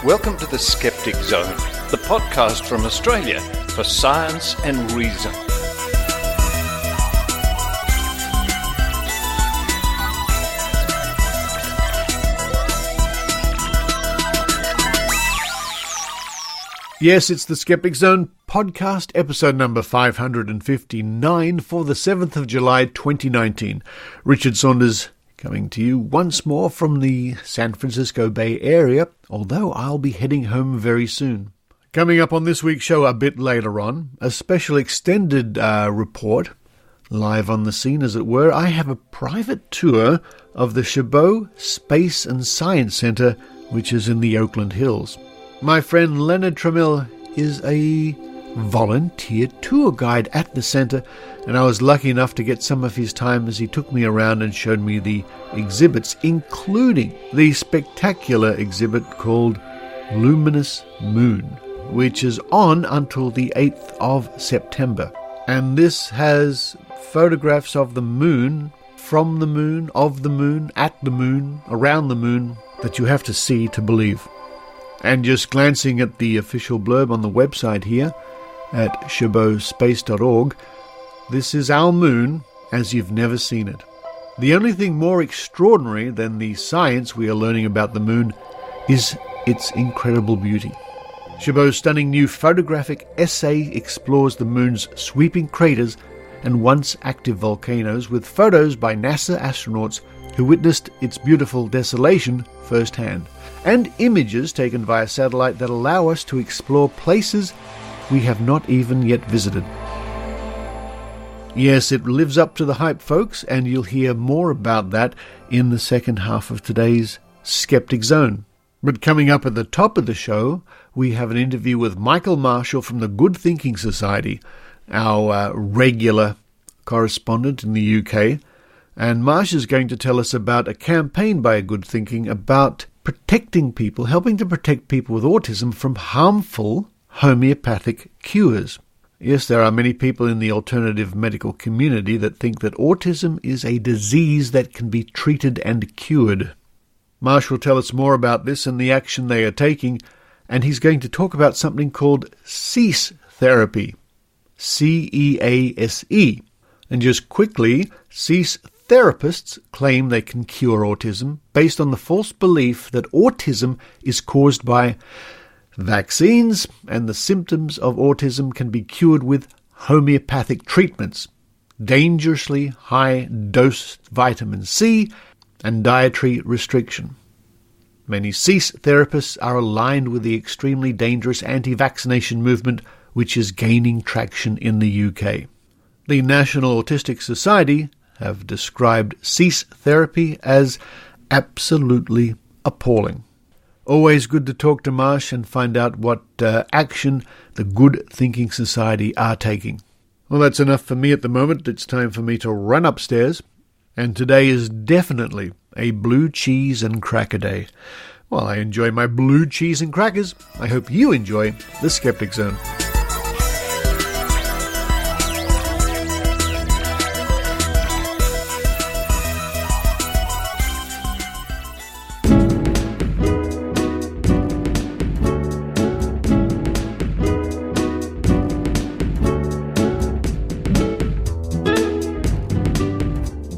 Welcome to the Skeptic Zone, the podcast from Australia for science and reason. Yes, it's the Skeptic Zone podcast, episode number 559 for the 7th of July 2019. Richard Saunders coming to you once more from the San Francisco Bay Area, although I'll be heading home very soon. Coming up on this week's show a bit later on, a special extended report, live on the scene as it were. I have a private tour of the Chabot Space and Science Center, which is in the Oakland Hills. My friend Leonard Trameil is a volunteer tour guide at the center, and I was lucky enough to get some of his time as he took me around and showed me the exhibits, including the spectacular exhibit called Luminous Moon, which is on until the 8th of September. And this has photographs of the moon, from the moon, of the moon, at the moon, around the moon, that you have to see to believe. And just glancing at the official blurb on the website here at chabotspace.org, this is our moon as you've never seen it. The only thing more extraordinary than the science we are learning about the moon is its incredible beauty. Chabot's stunning new photographic essay explores the moon's sweeping craters and once active volcanoes with photos by NASA astronauts who witnessed its beautiful desolation firsthand, and images taken via satellite that allow us to explore places we have not even yet visited. Yes, it lives up to the hype, folks, and you'll hear more about that in the second half of today's Skeptic Zone. But coming up at the top of the show, we have an interview with Michael Marshall from the Good Thinking Society, our regular correspondent in the UK. And Marsh is going to tell us about a campaign by Good Thinking about protecting people, helping to protect people with autism from harmful homeopathic cures. Yes, there are many people in the alternative medical community that think that autism is a disease that can be treated and cured. Marsh will tell us more about this and the action they are taking, and he's going to talk about something called cease therapy. C-E-A-S-E. And just quickly, cease therapists claim they can cure autism based on the false belief that autism is caused by vaccines, and the symptoms of autism can be cured with homeopathic treatments, dangerously high-dose vitamin C, and dietary restriction. Many cease therapists are aligned with the extremely dangerous anti-vaccination movement, which is gaining traction in the UK. The National Autistic Society have described cease therapy as absolutely appalling. Always good to talk to Marsh and find out what action the Good Thinking Society are taking. Well, that's enough for me at the moment. It's time for me to run upstairs. And today is definitely a blue cheese and cracker day. While I enjoy my blue cheese and crackers, I hope you enjoy the Skeptic Zone.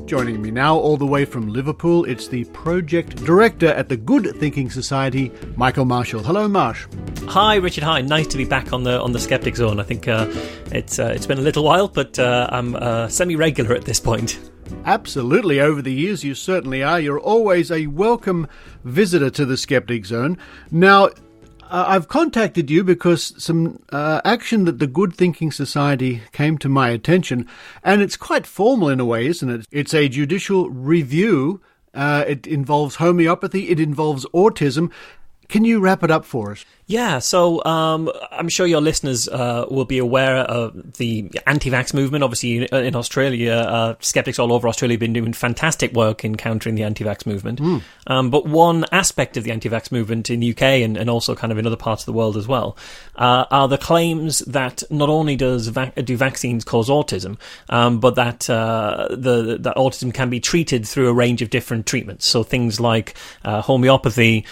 Joining me now, all the way from Liverpool, it's the project director at the Good Thinking Society, Michael Marshall. Hello, Marsh. Hi, Richard. Hi. Nice to be back on the Skeptic Zone. I think it's been a little while, but I'm semi-regular at this point. Absolutely. Over the years, you certainly are. You're always a welcome visitor to the Skeptic Zone. Now, I've contacted you because some action that the Good Thinking Society came to my attention, and it's quite formal in a way, isn't it? It's a judicial review. It involves homeopathy. It involves autism. Can you wrap it up for us? Yeah, so I'm sure your listeners will be aware of the anti-vax movement. Obviously, in Australia, skeptics all over Australia have been doing fantastic work in countering the anti-vax movement. But one aspect of the anti-vax movement in the UK and also kind of in other parts of the world as well are the claims that not only do vaccines cause autism, but that that autism can be treated through a range of different treatments. So things like homeopathy,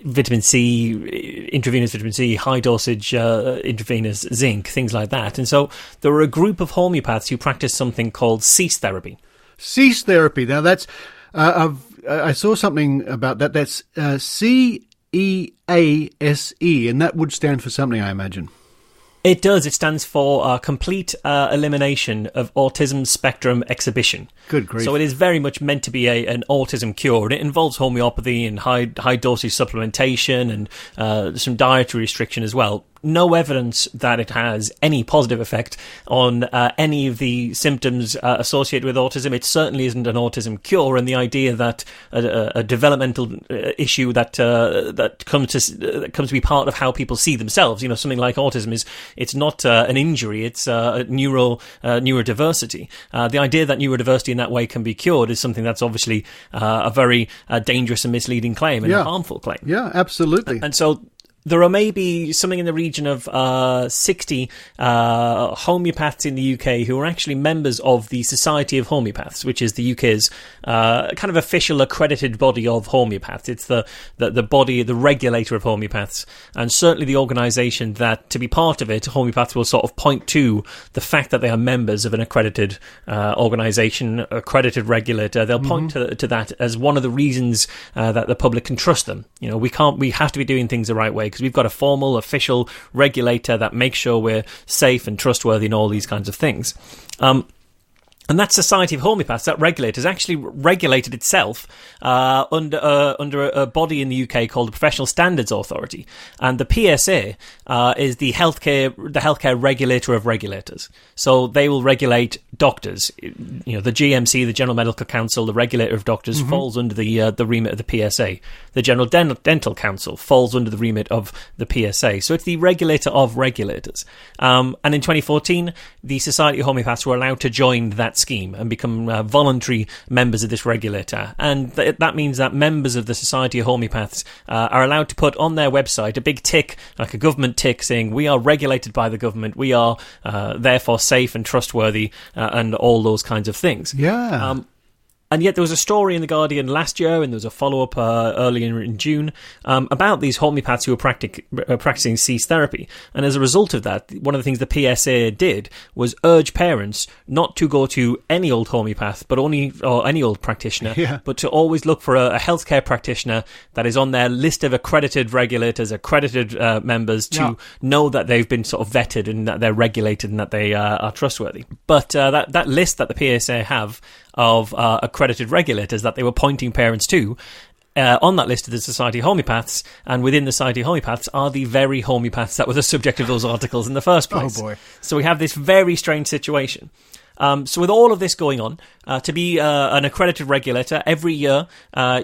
vitamin C, intravenous vitamin C, high dosage intravenous zinc, things like that. And so there were a group of homeopaths who practiced something called cease therapy. Cease therapy. Now that's I saw something about that. That's CEASE, and that would stand for something, I imagine. It does. It stands for complete elimination of autism spectrum exhibition. Good grief. So it is very much meant to be an autism cure. And it involves homeopathy and high dosage supplementation and some dietary restriction as well. No evidence that it has any positive effect on any of the symptoms associated with autism. It certainly isn't an autism cure, and the idea that a developmental issue that comes to be part of how people see themselves, something like autism it's not an injury, it's neurodiversity. The idea that neurodiversity in that way can be cured is something that's obviously a very dangerous and misleading claim and a harmful claim. Yeah, absolutely. And so there are maybe something in the region of 60 homeopaths in the UK who are actually members of the Society of Homeopaths, which is the UK's kind of official accredited body of homeopaths. It's the body, the regulator of homeopaths, and certainly the organisation that, to be part of it, homeopaths will sort of point to the fact that they are members of an accredited organisation, accredited regulator. They'll point to that as one of the reasons that the public can trust them. We have to be doing things the right way, because we've got a formal, official regulator that makes sure we're safe and trustworthy and all these kinds of things. And that Society of Homeopaths, that regulator, has actually regulated itself under a body in the UK called the Professional Standards Authority, and the PSA is the healthcare regulator of regulators. So they will regulate doctors. The GMC, the General Medical Council, the regulator of doctors, falls under the remit of the PSA. The General Dental Council falls under the remit of the PSA. So it's the regulator of regulators. And in 2014, the Society of Homeopaths were allowed to join that scheme and become voluntary members of this regulator. And that means that members of the Society of Homeopaths are allowed to put on their website a big tick, like a government tick, saying we are regulated by the government, we are therefore safe and trustworthy, and all those kinds of things. Yeah. And yet there was a story in The Guardian last year, and there was a follow-up earlier in June, about these homeopaths who were practicing cease therapy. And as a result of that, one of the things the PSA did was urge parents not to go to any old homeopath, or any old practitioner, but to always look for a healthcare practitioner that is on their list of accredited regulators, accredited members, to know that they've been sort of vetted and that they're regulated and that they are trustworthy. But that list that the PSA have of accredited regulators that they were pointing parents to, on that list of the Society of Homeopaths, and within the Society of Homeopaths are the very homeopaths that were the subject of those articles in the first place. Oh boy. So we have this very strange situation. So with all of this going on, to be an accredited regulator, every year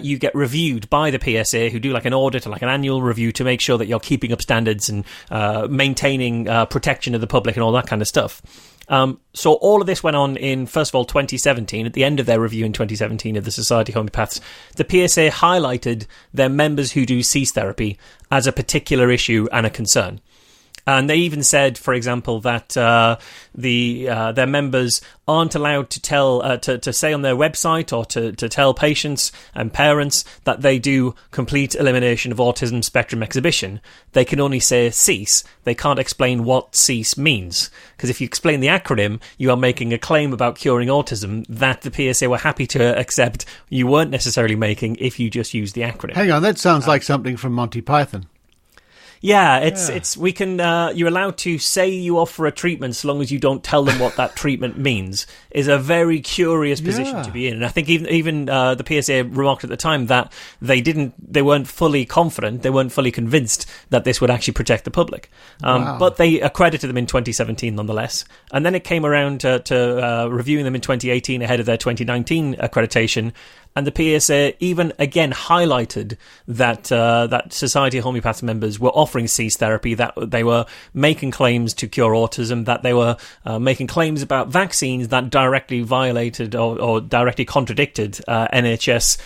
you get reviewed by the PSA, who do like an audit or like an annual review to make sure that you're keeping up standards and maintaining protection of the public and all that kind of stuff. So all of this went on in, first of all, 2017. At the end of their review in 2017 of the Society of Homeopaths, the PSA highlighted their members who do cease therapy as a particular issue and a concern. And they even said, for example, that their members aren't allowed to tell to say on their website or to tell patients and parents that they do complete elimination of autism spectrum exhibition. They can only say cease. They can't explain what cease means, because if you explain the acronym, you are making a claim about curing autism that the PSA were happy to accept you weren't necessarily making if you just used the acronym. Hang on, that sounds like something from Monty Python. Yeah, we can, you're allowed to say you offer a treatment so long as you don't tell them what that treatment means, is a very curious position to be in. And I think even the PSA remarked at the time that they weren't fully confident, they weren't fully convinced that this would actually protect the public. But they accredited them in 2017 nonetheless. And then it came around to reviewing them in 2018 ahead of their 2019 accreditation. And the PSA even again highlighted that Society of Homeopaths members were offering cease therapy, that they were making claims to cure autism, that they were making claims about vaccines that directly violated or directly contradicted NHS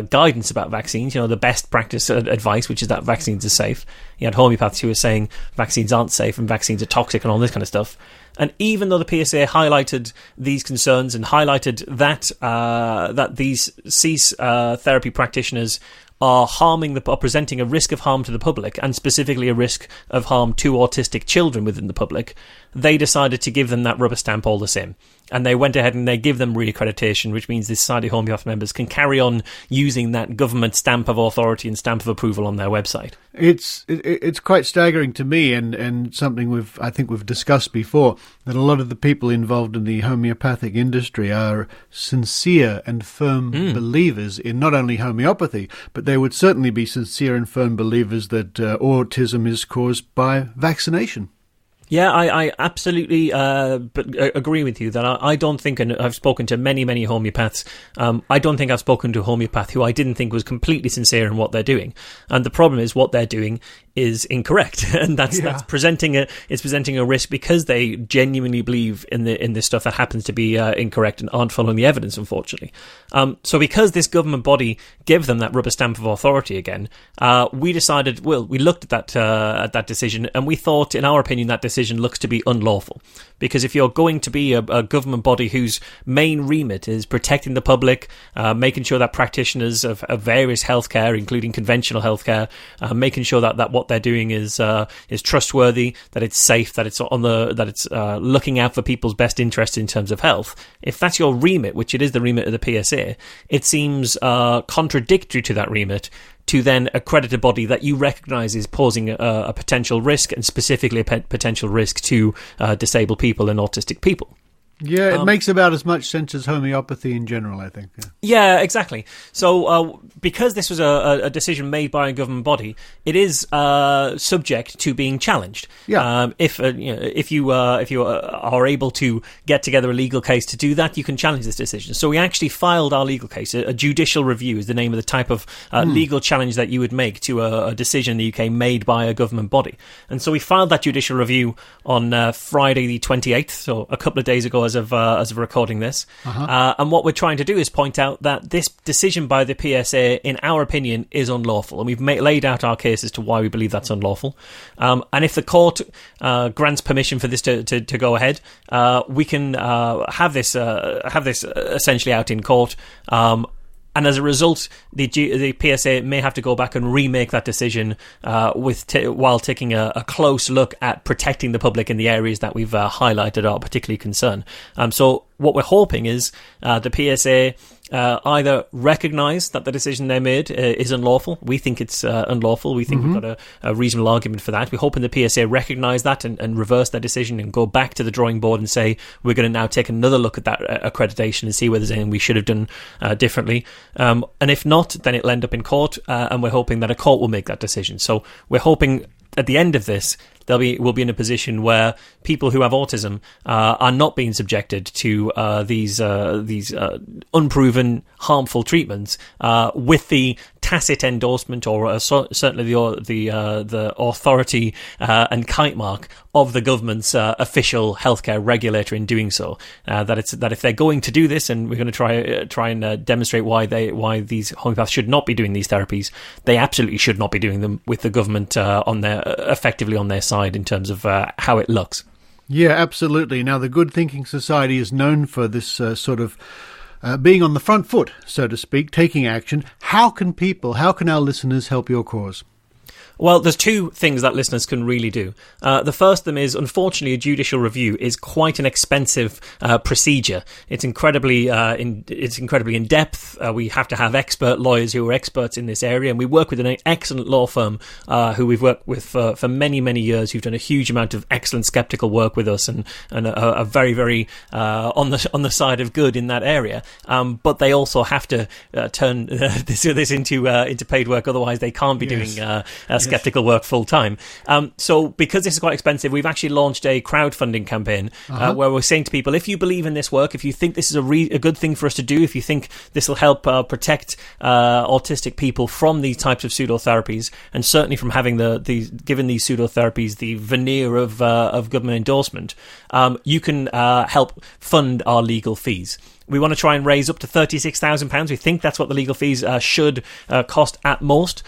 guidance about vaccines. The best practice advice, which is that vaccines are safe. You had homeopaths who were saying vaccines aren't safe and vaccines are toxic and all this kind of stuff. And even though the PSA highlighted these concerns and highlighted that these cease therapy practitioners are presenting a risk of harm to the public, and specifically a risk of harm to autistic children within the public, they decided to give them that rubber stamp all the same. And they went ahead and they give them reaccreditation, which means the Society of Homeopathy members can carry on using that government stamp of authority and stamp of approval on their website. It's quite staggering to me, and something I think we've discussed before, that a lot of the people involved in the homeopathic industry are sincere and firm believers in not only homeopathy, but they would certainly be sincere and firm believers that autism is caused by vaccination. Yeah, I absolutely agree with you that I don't think, and I've spoken to many, many homeopaths, I don't think I've spoken to a homeopath who I didn't think was completely sincere in what they're doing. And the problem is what they're doing is incorrect, and that's presenting a risk because they genuinely believe in this stuff that happens to be incorrect and aren't following the evidence, unfortunately. So because this government body gave them that rubber stamp of authority again, we decided, we looked at that decision, and we thought, in our opinion, that decision looks to be unlawful. Because if you're going to be a government body whose main remit is protecting the public, making sure that practitioners of various healthcare, including conventional healthcare, making sure that what they're doing is trustworthy, that it's safe, that it's looking out for people's best interests in terms of health. If that's your remit, which it is the remit of the PSA, it seems contradictory to that remit to then accredit a body that you recognise is posing a potential risk, and specifically a potential risk to disabled people and autistic people. Yeah, it makes about as much sense as homeopathy in general, I think. Yeah, exactly. So, because this was a decision made by a government body, it is subject to being challenged. Yeah. If you are able to get together a legal case to do that, you can challenge this decision. So we actually filed our legal case. A judicial review is the name of the type of legal challenge that you would make to a decision in the UK made by a government body. And so we filed that judicial review on Friday the 28th, so a couple of days ago as of recording this. And what we're trying to do is point out that this decision by the PSA, in our opinion, is unlawful. And we've laid out our case as to why we believe that's unlawful. And if the court grants permission for this to go ahead, we can have this essentially out in court. And as a result, the PSA may have to go back and remake that decision while taking a close look at protecting the public in the areas that we've highlighted are particularly concerned. So what we're hoping is the PSA either recognise that the decision they made is unlawful. We think it's unlawful. We think we've got a reasonable argument for that. We're hoping the PSA recognise that and reverse their decision and go back to the drawing board and say, we're going to now take another look at that accreditation and see whether there's anything we should have done differently. And if not, then it'll end up in court, and we're hoping that a court will make that decision. So we're hoping at the end of this, we'll be in a position where people who have autism are not being subjected to these unproven harmful treatments with the tacit endorsement or certainly the authority and kite mark of the government's official healthcare regulator in doing so. That if they're going to do this, and we're going to try and demonstrate why these homeopaths should not be doing these therapies, they absolutely should not be doing them with the government effectively on their side in terms of how it looks. Yeah, absolutely. Now, the Good Thinking Society is known for this sort of being on the front foot, so to speak, taking action. How can our listeners help your cause? Well, there's two things that listeners can really do. The first of them is, unfortunately, a judicial review is quite an expensive procedure. It's incredibly in depth. We have to have expert lawyers who are experts in this area, and we work with an excellent law firm who we've worked with for many, many years, who've done a huge amount of excellent skeptical work with us and are very, very on the side of good in that area. But they also have to turn this into paid work, otherwise they can't be doing skeptical work full time. So because this is quite expensive, we've actually launched a crowdfunding campaign where we're saying to people, if you believe in this work, if you think this is a good thing for us to do, if you think this will help protect autistic people from these types of pseudotherapies, and certainly from having given these pseudotherapies the veneer of government endorsement, you can help fund our legal fees. We want to try and raise up to £36,000. We think that's what the legal fees should cost at most.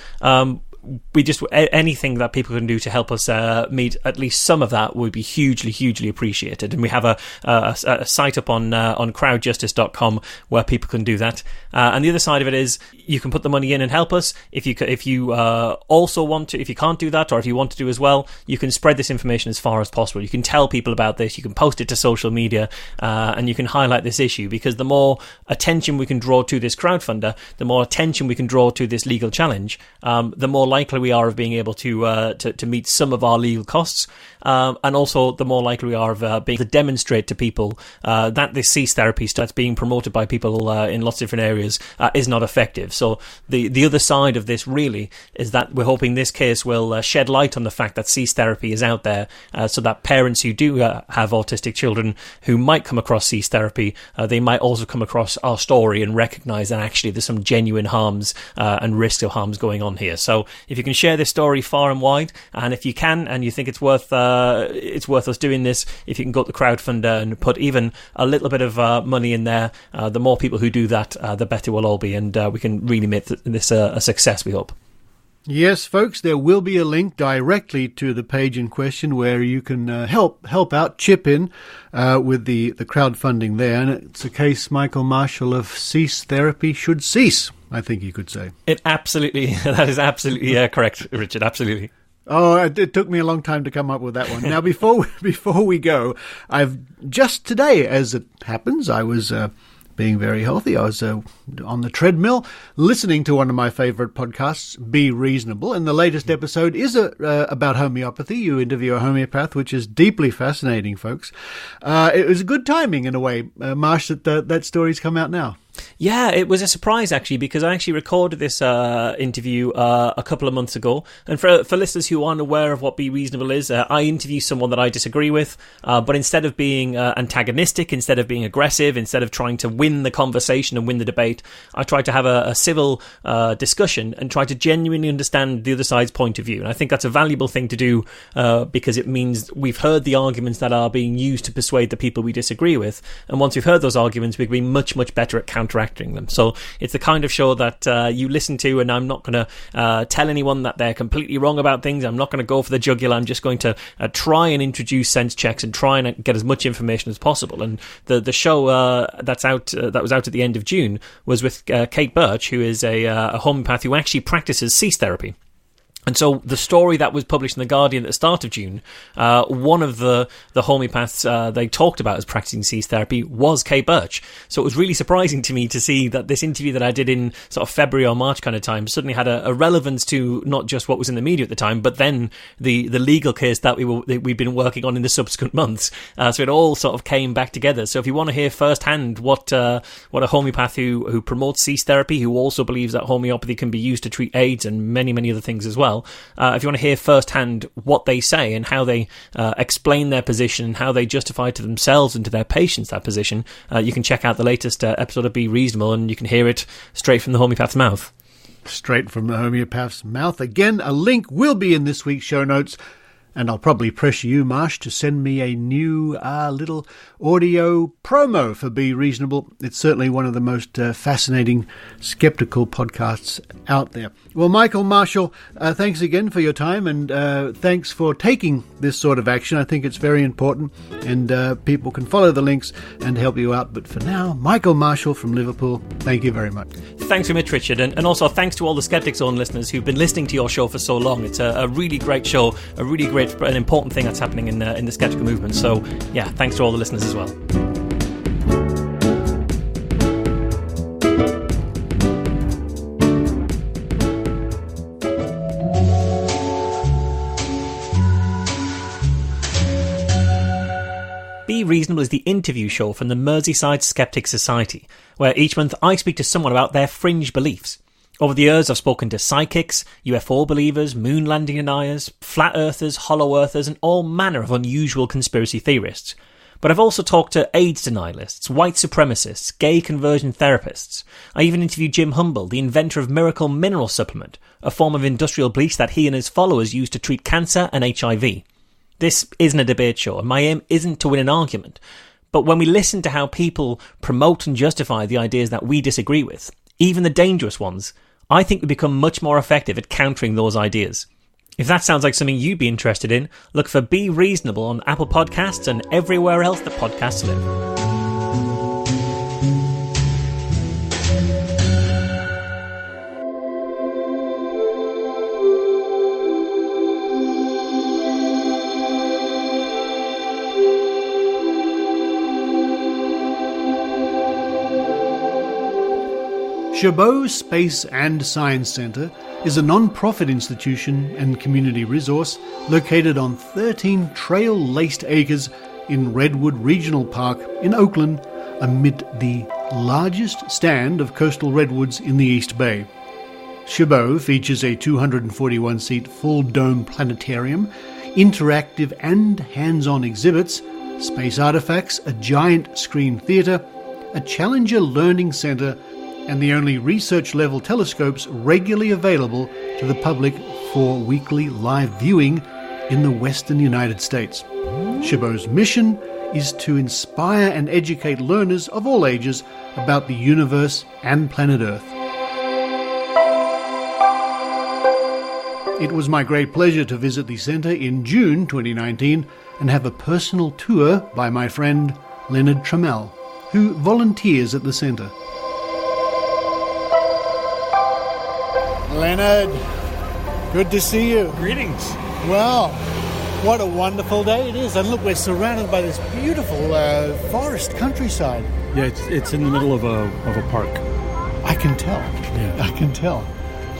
anything that people can do to help us meet at least some of that would be hugely appreciated. And we have a site up on crowdjustice.com where people can do that. And the other side of it is you can put the money in and help us. If you also want to, if you can't do that, or if you want to do as well, you can spread this information as far as possible. You can tell people about this. You can post it to social media, and you can highlight this issue, because the more attention we can draw to this crowdfunder, the more attention we can draw to this legal challenge, the more likely we are of being able to meet some of our legal costs, and also the more likely we are of being able to demonstrate to people that this cease therapy that's being promoted by people in lots of different areas is not effective. So the other side of this really is that we're hoping this case will shed light on the fact that cease therapy is out there, so that parents who do have autistic children who might come across cease therapy, they might also come across our story and recognise that actually there's some genuine harms and risk of harms going on here. So if you can share this story far and wide, and if you can and you think it's worth us doing this, if you can go to the crowdfunder and put even a little bit of money in there, the more people who do that, the better we'll all be, and we can really make this a success, we hope. Yes, folks, there will be a link directly to the page in question where you can help out, chip in with the crowdfunding there. And it's a case, Michael Marshall, of cease therapy should cease, I think you could say. That is absolutely correct, Richard, absolutely. Oh, it took me a long time to come up with that one. Now, before we go, I've just today, as it happens, I was being very healthy. I was on the treadmill listening to one of my favourite podcasts, Be Reasonable, and the latest episode is about homeopathy. You interview a homeopath, which is deeply fascinating, folks. It was good timing in a way, Marsh, that story's come out now. Yeah, it was a surprise, actually, because I actually recorded this interview a couple of months ago. And for listeners who aren't aware of what Be Reasonable is, I interview someone that I disagree with, but instead of being antagonistic, instead of being aggressive, instead of trying to win the conversation and win the debate, I try to have a civil discussion and try to genuinely understand the other side's point of view. And I think that's a valuable thing to do, because it means we've heard the arguments that are being used to persuade the people we disagree with. And once we've heard those arguments, we can be much better at counteracting them. So it's the kind of show that you listen to, and I'm not going to tell anyone that they're completely wrong about things. I'm not going to go for the jugular. I'm just going to try and introduce sense checks and try and get as much information as possible. And the show that was out at the end of June was with Kate Birch, who is a homeopath who actually practices cease therapy. And so the story that was published in The Guardian at the start of June, one of the homeopaths they talked about as practicing cease therapy was Kate Birch. So it was really surprising to me to see that this interview that I did in sort of February or March kind of time suddenly had a relevance to not just what was in the media at the time, but then the legal case that we've been working on in the subsequent months. So it all sort of came back together. So if you want to hear firsthand what a homeopath who promotes cease therapy, who also believes that homeopathy can be used to treat AIDS and many other things as well, if you want to hear firsthand what they say and how they explain their position and how they justify to themselves and to their patients that position, you can check out the latest episode of Be Reasonable, and you can hear it straight from the homeopath's mouth. Straight from the homeopath's mouth. Again, a link will be in this week's show notes. And I'll probably pressure you, Marsh, to send me a new little audio promo for Be Reasonable. It's certainly one of the most fascinating skeptical podcasts out there. Well, Michael Marshall, thanks again for your time, and thanks for taking this sort of action. I think it's very important, and people can follow the links and help you out. But for now, Michael Marshall from Liverpool, thank you very much. Thanks very much, Richard, and also thanks to all the Skeptic Zone listeners who've been listening to your show for so long. It's a really great show, a really great, an important thing that's happening in the skeptical movement. So, yeah, thanks to all the listeners as well. Be Reasonable is the interview show from the Merseyside Skeptic Society, where each month I speak to someone about their fringe beliefs. Over the years, I've spoken to psychics, UFO believers, moon landing deniers, flat earthers, hollow earthers, and all manner of unusual conspiracy theorists. But I've also talked to AIDS denialists, white supremacists, gay conversion therapists. I even interviewed Jim Humble, the inventor of Miracle Mineral Supplement, a form of industrial bleach that he and his followers use to treat cancer and HIV. This isn't a debate show, and my aim isn't to win an argument. But when we listen to how people promote and justify the ideas that we disagree with, even the dangerous ones, I think we become much more effective at countering those ideas. If that sounds like something you'd be interested in, look for Be Reasonable on Apple Podcasts and everywhere else that podcasts live. Chabot Space and Science Centre is a non-profit institution and community resource located on 13 trail-laced acres in Redwood Regional Park in Oakland, amid the largest stand of coastal redwoods in the East Bay. Chabot features a 241-seat full-dome planetarium, interactive and hands-on exhibits, space artifacts, a giant screen theatre, a Challenger Learning Centre, and the only research-level telescopes regularly available to the public for weekly live viewing in the western United States. Chabot's mission is to inspire and educate learners of all ages about the universe and planet Earth. It was my great pleasure to visit the centre in June 2019 and have a personal tour by my friend Leonard Trameil, who volunteers at the centre. Leonard, good to see you. Greetings. Wow, what a wonderful day it is. And look, we're surrounded by this beautiful forest countryside. Yeah, it's in the middle of a park. I can tell. Yeah. I can tell.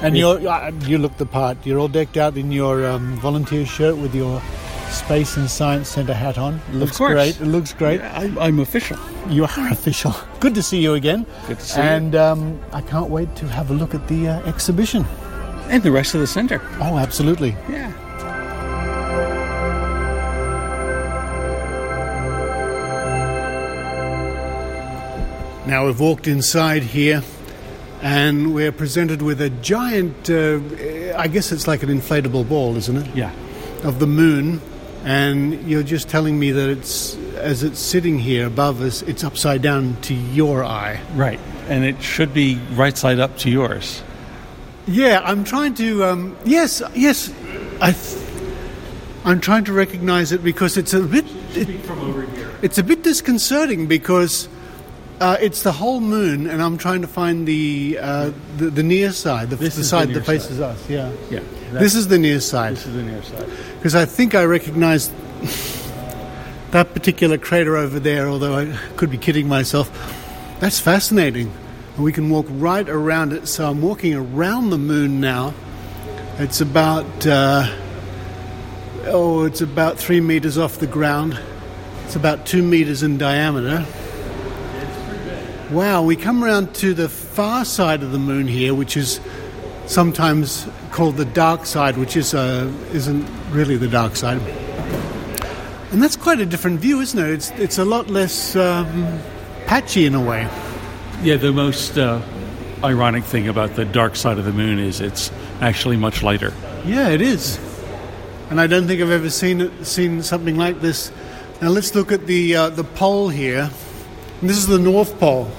And you look the part. You're all decked out in your volunteer shirt with your Space and Science Centre hat on. It looks great. It looks great. Yeah, I'm official. You are official. Good to see you again. Good to see you. And I can't wait to have a look at the exhibition. And the rest of the centre. Oh, absolutely. Yeah. Now we've walked inside here and we're presented with a giant, I guess it's like an inflatable ball, isn't it? Yeah. Of the moon. And you're just telling me that as it's sitting here above us, it's upside down to your eye. Right. And it should be right side up to yours. Yeah, I'm trying to, yes, I'm trying to recognize it because it's a bit, From over here. it's a bit disconcerting because it's the whole moon and I'm trying to find the near side, the side that faces us, yeah. Yeah. This is the near side. This is the near side. Because I think I recognize that particular crater over there, although I could be kidding myself. That's fascinating. And we can walk right around it. So I'm walking around the moon now. It's about, it's about 3 meters off the ground. It's about 2 meters in diameter. Wow, we come around to the far side of the moon here, which is sometimes called the dark side, which isn't really the dark side. And that's quite a different view, isn't it? It's a lot less patchy in a way. Yeah, the most ironic thing about the dark side of the moon is it's actually much lighter. Yeah, it is. And I don't think I've ever seen something like this. Now let's look at the pole here. And this is the North Pole.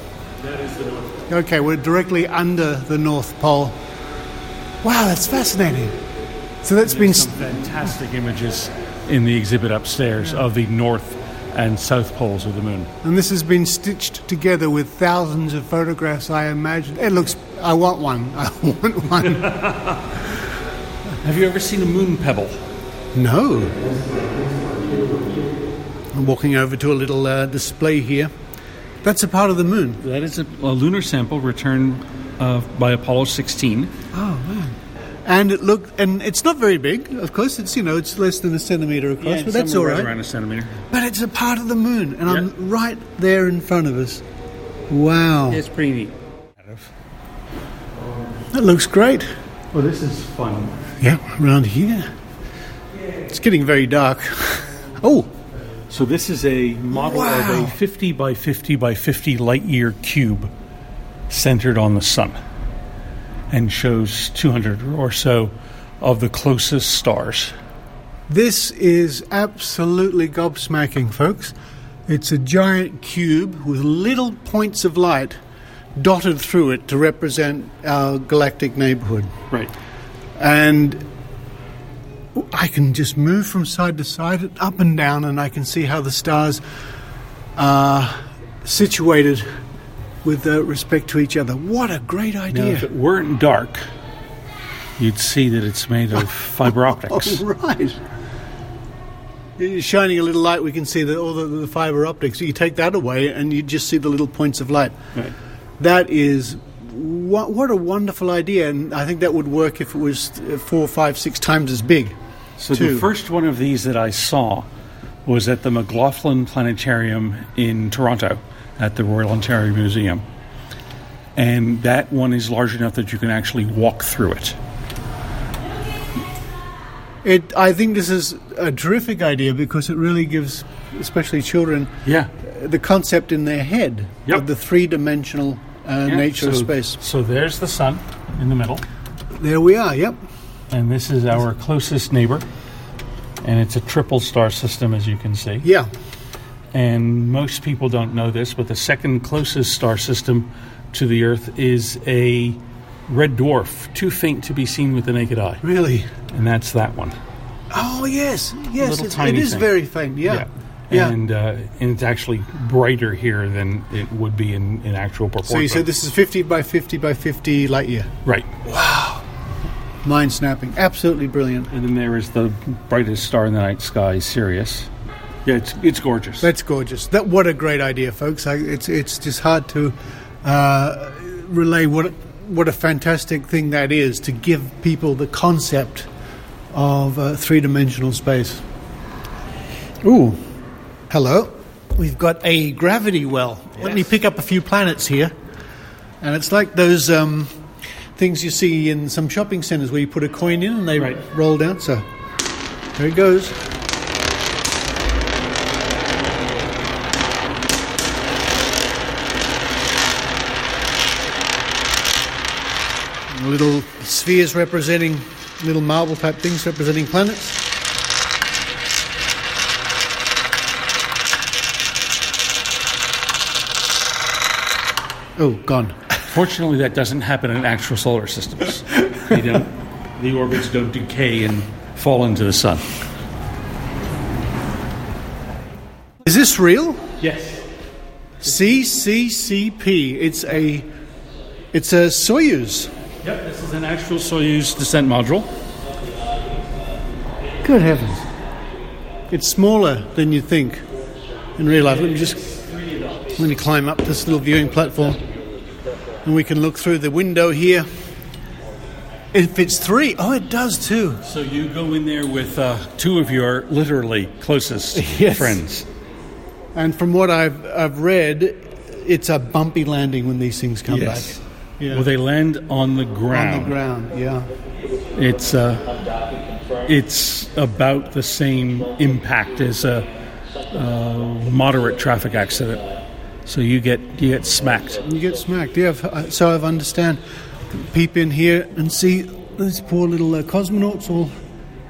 That is the North Pole. Okay, we're directly under the North Pole. Wow, that's fascinating. So that's been some fantastic images in the exhibit upstairs of the North and South Poles of the moon. And this has been stitched together with thousands of photographs, I imagine. It looks... I want one. I want one. Have you ever seen a moon pebble? No. I'm walking over to a little display here. That's a part of the moon. That is a lunar sample returned by Apollo 16. Oh, man. And it's not very big, of course. It's less than a centimetre across, but that's all right. Around a centimetre. But it's a part of the moon, and I'm right there in front of us. Wow. It's pretty neat. That looks great. Well, this is fun. Yeah, around here. It's getting very dark. Oh! So this is a model of a 50 by 50 by 50 light-year cube centered on the sun, and shows 200 or so of the closest stars. This is absolutely gobsmacking, folks. It's a giant cube with little points of light dotted through it to represent our galactic neighborhood. Right. And I can just move from side to side, up and down, and I can see how the stars are situated with respect to each other. What a great idea. Now, if it weren't dark, you'd see that it's made of fiber optics. Oh, right. You're shining a little light, we can see all the fiber optics. You take that away and you just see the little points of light. Right. That is... What a wonderful idea, and I think that would work if it was 4, 5, 6 times as big. So the first one of these that I saw was at the McLaughlin Planetarium in Toronto at the Royal Ontario Museum. And that one is large enough that you can actually walk through it. I think this is a terrific idea because it really gives, especially children, the concept in their head of the three-dimensional nature of space. So there's the sun in the middle. There we are, yep. And this is our closest neighbor. And it's a triple star system, as you can see. Yeah. And most people don't know this, but the second closest star system to the Earth is a red dwarf, too faint to be seen with the naked eye. Really? And that's that one. Oh, yes. Yes, it is very faint, yeah. And it's actually brighter here than it would be in actual proportion. So you said this is 50 by 50 by 50 light year? Right. Wow. Mind-snapping. Absolutely brilliant. And then there is the brightest star in the night sky, Sirius. Yeah, it's gorgeous. That's gorgeous. What a great idea, folks. It's just hard to relay what a fantastic thing that is to give people the concept of three-dimensional space. Ooh. Hello. We've got a gravity well. Yes. Let me pick up a few planets here. And it's like those things you see in some shopping centres where you put a coin in and they roll down. So there it goes. Little spheres representing, little marble type things representing planets. Oh, gone. Fortunately, that doesn't happen in actual solar systems. The orbits don't decay and fall into the sun. Is this real? Yes. CCCP. It's a Soyuz. Yep, this is an actual Soyuz descent module. Good heavens. It's smaller than you think in real life. Let me climb up this little viewing platform and we can look through the window here. It fits 3. Oh, it does too. So you go in there with 2 of your literally closest friends. And from what I've read, it's a bumpy landing when these things come back. Yeah. Well, they land on the ground. On the ground, yeah. It's about the same impact as a moderate traffic accident. So you get smacked. You get smacked, yeah. So I understand. Peep in here and see these poor little cosmonauts all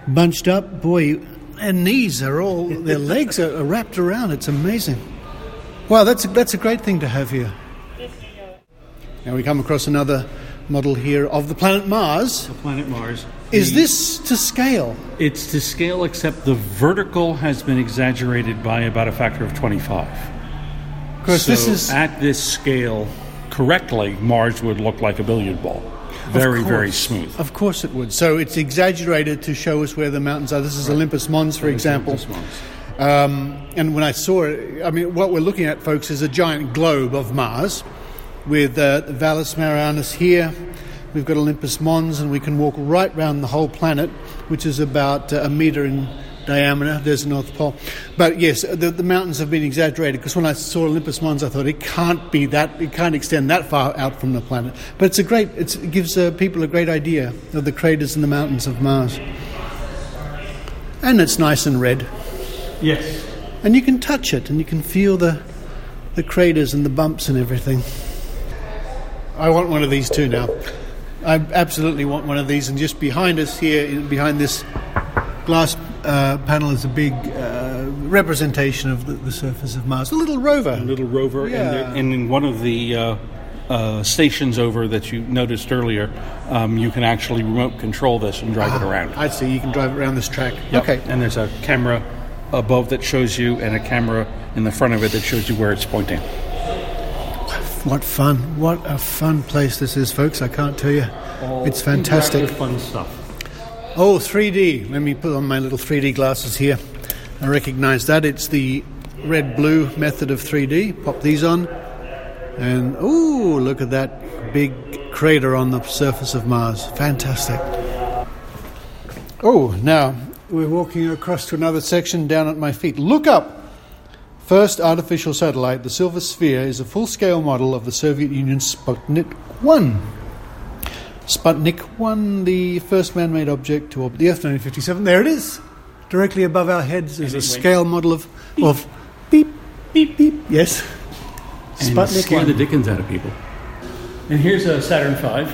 bunched up. Boy, their knees are all, their legs are wrapped around. It's amazing. Wow, that's a great thing to have here. Now we come across another model here of the planet Mars. The planet Mars. Is this to scale? It's to scale, except the vertical has been exaggerated by about a factor of 25. Because this is at this scale, correctly, Mars would look like a billiard ball. Very smooth. Of course it would. So it's exaggerated to show us where the mountains are. This is Olympus Mons, for example. And when I saw it, I mean, what we're looking at, folks, is a giant globe of Mars with Valles Marianus here. We've got Olympus Mons, and we can walk right round the whole planet, which is about a metre in diameter. There's the North Pole. But yes, the mountains have been exaggerated, because when I saw Olympus Mons, I thought it can't be that, it can't extend that far out from the planet. But it gives people a great idea of the craters and the mountains of Mars. And it's nice and red. Yes. And you can touch it, and you can feel the craters and the bumps and everything. I want one of these too now. I absolutely want one of these. And just behind us here, behind this glass panel, is a big representation of the surface of Mars. A little rover. Yeah. And in one of the stations over that you noticed earlier, you can actually remote control this and drive it around. I see. You can drive it around this track. Yep. Okay. And there's a camera above that shows you, and a camera in the front of it that shows you where it's pointing. What fun. What a fun place this is, folks. I can't tell you. It's fantastic. Fun stuff. Oh, 3D. Let me put on my little 3D glasses here. I recognize that. It's the red-blue method of 3D. Pop these on. And, ooh, look at that big crater on the surface of Mars. Fantastic. Oh, now we're walking across to another section down at my feet. Look up! First artificial satellite, the Silver Sphere, is a full-scale model of the Soviet Union's Sputnik 1. Sputnik 1, the first man-made object to orbit the Earth, 1957. There it is! Directly above our heads is a scale model of beep, beep, beep. Yes. And Sputnik scare 1. the dickens out of people. And here's a Saturn V.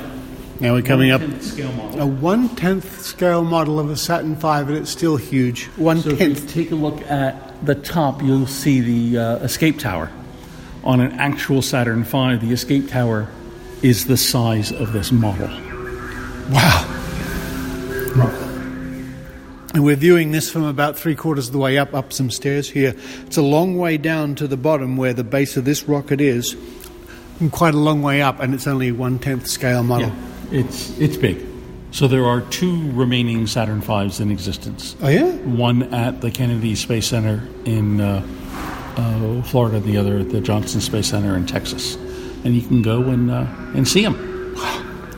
Now we're coming up. Scale model. A 1/10 scale model of a Saturn V, and it's still huge. So if you 1/10. take a look at the top, you'll see the escape tower. On an actual Saturn V, the escape tower is the size of this model. Wow. And we're viewing this from about 3/4 of the way up some stairs here. It's a long way down to the bottom where the base of this rocket is, and quite a long way up, and it's only a 1/10 scale model. Yeah, it's big. So there are 2 remaining Saturn V's in existence. Oh, yeah? One at the Kennedy Space Center in Florida, and the other at the Johnson Space Center in Texas. And you can go and see them.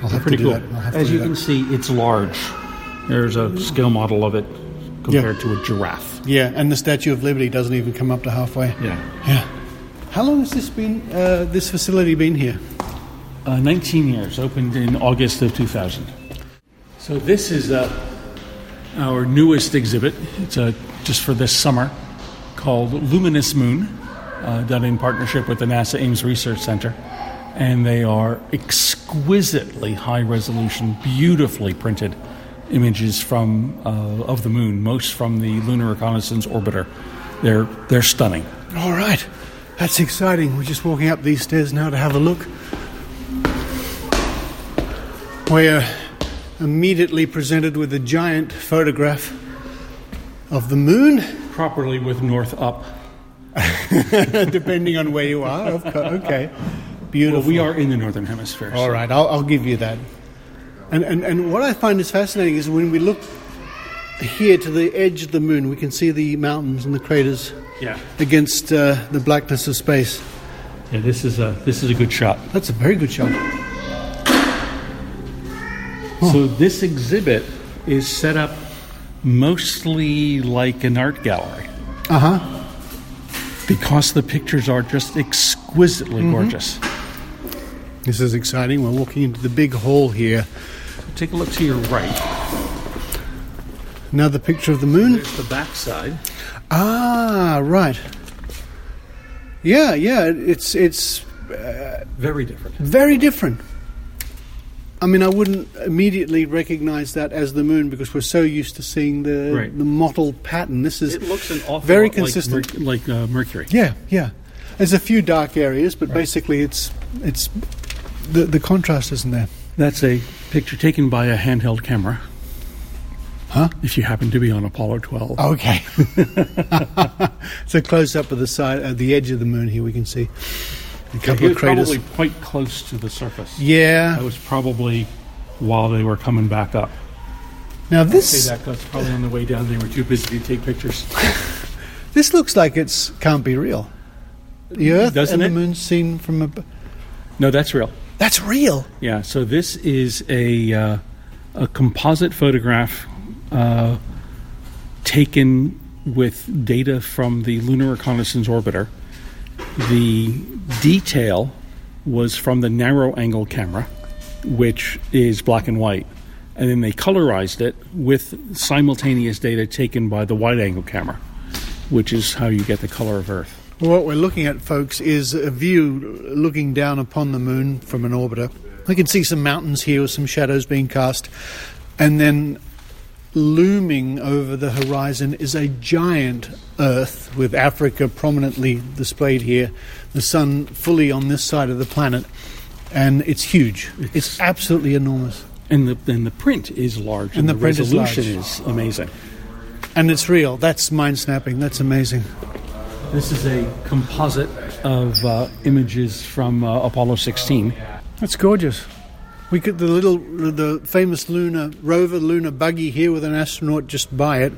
I'll have Pretty to do cool. that. I'll have to As do you that. can see, it's large. There's a scale model of it compared to a giraffe. Yeah, and the Statue of Liberty doesn't even come up to halfway. Yeah. Yeah. How long has this facility been here? 19 years, opened in August of 2000. So this is our newest exhibit. It's just for this summer, called Luminous Moon, done in partnership with the NASA Ames Research Center. And they are exquisitely high-resolution, beautifully printed images from of the moon, most from the Lunar Reconnaissance Orbiter. They're stunning. All right. That's exciting. We're just walking up these stairs now to have a look. We're immediately presented with a giant photograph of the moon. Properly with north up. Depending on where you are. Okay. Beautiful. Well, we are in the northern hemisphere. All right, I'll give you that. And what I find is fascinating is when we look here to the edge of the moon, we can see the mountains and the craters against the blackness of space. Yeah, this is a good shot. That's a very good shot. So this exhibit is set up mostly like an art gallery. Uh-huh. Because the pictures are just exquisitely gorgeous. This is exciting. We're walking into the big hall here. Take a look to your right. Another picture of the moon. There's the back side. Ah, right. Yeah, it's Very different. very different. I mean, I wouldn't immediately recognize that as the moon because we're so used to seeing the mottled pattern. This is It looks an awful very lot consistent. like Mercury. Yeah. There's a few dark areas, but basically it's the contrast isn't there. That's a picture taken by a handheld camera. Huh? If you happen to be on Apollo 12. Okay. It's a close-up of the side, the edge of the moon here. We can see a couple of craters. Probably quite close to the surface. Yeah. That was probably while they were coming back up. Now That's probably on the way down. They were too busy to take pictures. this looks like it can't be real. The Earth Doesn't and it? the moon seen from a... No, that's real. That's real. Yeah, so this is a composite photograph taken with data from the Lunar Reconnaissance Orbiter. The detail was from the narrow-angle camera, which is black and white, and then they colorized it with simultaneous data taken by the wide-angle camera, which is how you get the color of Earth. What we're looking at, folks, is a view looking down upon the moon from an orbiter. We can see some mountains here with some shadows being cast. And then looming over the horizon is a giant Earth with Africa prominently displayed here, the sun fully on this side of the planet. And it's huge. It's absolutely enormous. And the print is large. And the print resolution is large. is amazing. And it's real. That's mind-snapping. That's amazing. This is a composite of images from Apollo 16. That's gorgeous. We could the famous lunar buggy here with an astronaut just by it,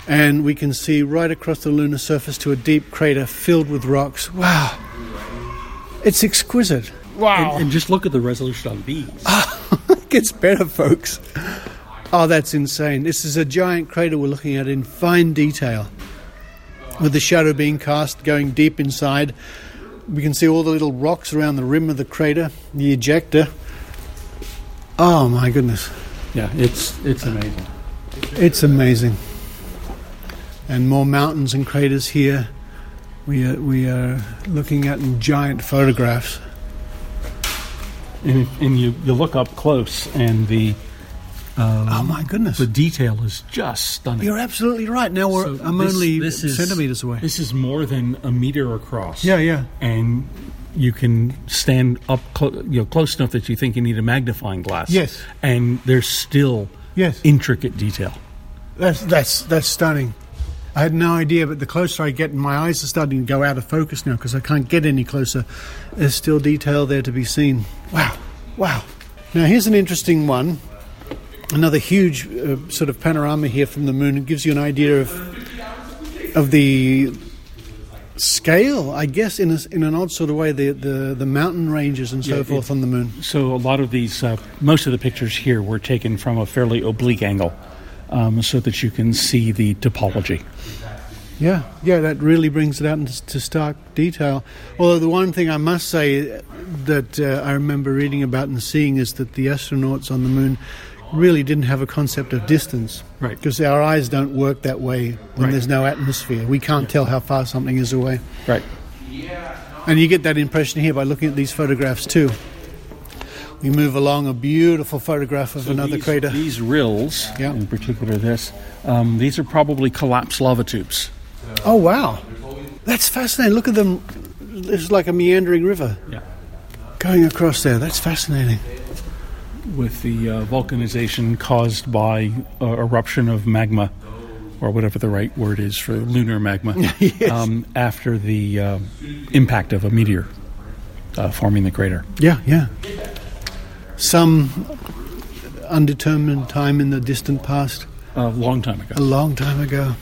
and we can see right across the lunar surface to a deep crater filled with rocks. Wow, it's exquisite. Wow, and just look at the resolution on these. It gets better, folks. Oh, that's insane. This is a giant crater we're looking at in fine detail, with the shadow being cast going deep inside. We can see all the little rocks around the rim of the crater, the ejector. Oh my goodness. Yeah, it's amazing. It's amazing. And more mountains and craters here. We are looking at in giant photographs. And you look up close, and the oh my goodness, the detail is just stunning. You're absolutely right. Now I'm only centimeters away. This is more than a meter across. Yeah. And you can stand up close enough that you think you need a magnifying glass. Yes. And there's still intricate detail. That's stunning. I had no idea, but the closer I get, my eyes are starting to go out of focus now because I can't get any closer. There's still detail there to be seen. Wow. Now here's an interesting one. Another huge sort of panorama here from the moon. It gives you an idea of the scale, I guess, in an odd sort of way, the mountain ranges and so forth on the moon. So a lot of these, most of the pictures here were taken from a fairly oblique angle, so that you can see the topology. Yeah, that really brings it out into stark detail. Although the one thing I must say that I remember reading about and seeing is that the astronauts on the moon really didn't have a concept of distance. Right. Because our eyes don't work that way when there's no atmosphere. We can't tell how far something is away. Right. And you get that impression here by looking at these photographs too. We move along a beautiful photograph of another crater. These rills, in particular this, these are probably collapsed lava tubes. Oh, wow. That's fascinating. Look at them. It's like a meandering river going across there. That's fascinating. With the vulcanization caused by eruption of magma, or whatever the right word is for lunar magma, after the impact of a meteor forming the crater. Yeah. Some undetermined time in the distant past. A long time ago.